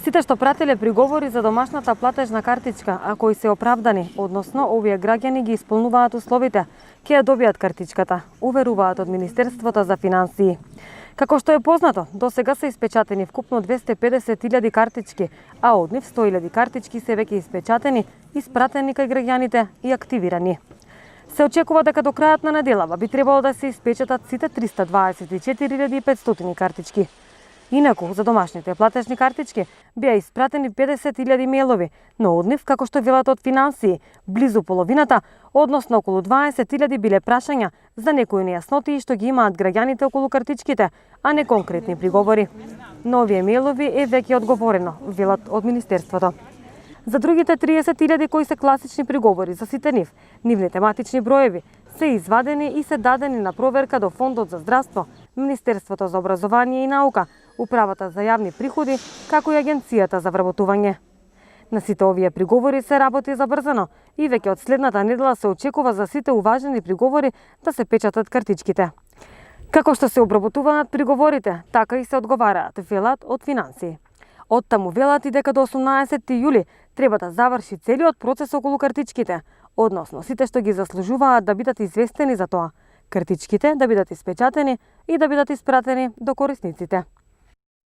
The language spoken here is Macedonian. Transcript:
Сите што прателе приговори за домашната платежна картичка, а кои се оправдани, односно овие граѓани ги исполнуваат условите, ќе ја добијат картичката, уверуваат од Министерството за финансии. Како што е познато, до сега се испечатени вкупно 250.000 картички, а од нив 100.000 картички се веќе испечатени, испратени кај граѓаните и активирани. Се очекува дека до крајот на неделава би требало да се испечатат сите 324.500 картички. Инаку, за домашните платежни картички беа испратени 50.000 мејлови, но од нив, како што велат од финансии, близу половината, односно околу 20.000 биле прашања за некои нејаснотии што ги имаат граѓаните околу картичките, а не конкретни приговори. На овие мејлови е веќе одговорено, велат од Министерството. За другите 30.000 кои се класични приговори за сите нивните матични броеви се извадени и се дадени на проверка до Фондот за здравство, Министерството за образование и наука, Управата за јавни приходи, како и Агенцијата за вработување. На сите овие приговори се работи забрзано и веќе од следната недела се очекува за сите уважени приговори да се печатат картичките. Како што се обработуваат приговорите, така и се одговараат, велат од финансии. Оттаму велат и дека до 18 јули треба да заврши целиот процес околу картичките, односно сите што ги заслужуваат да бидат известени за тоа, картичките да бидат испечатени и да бидат испратени до корисниците.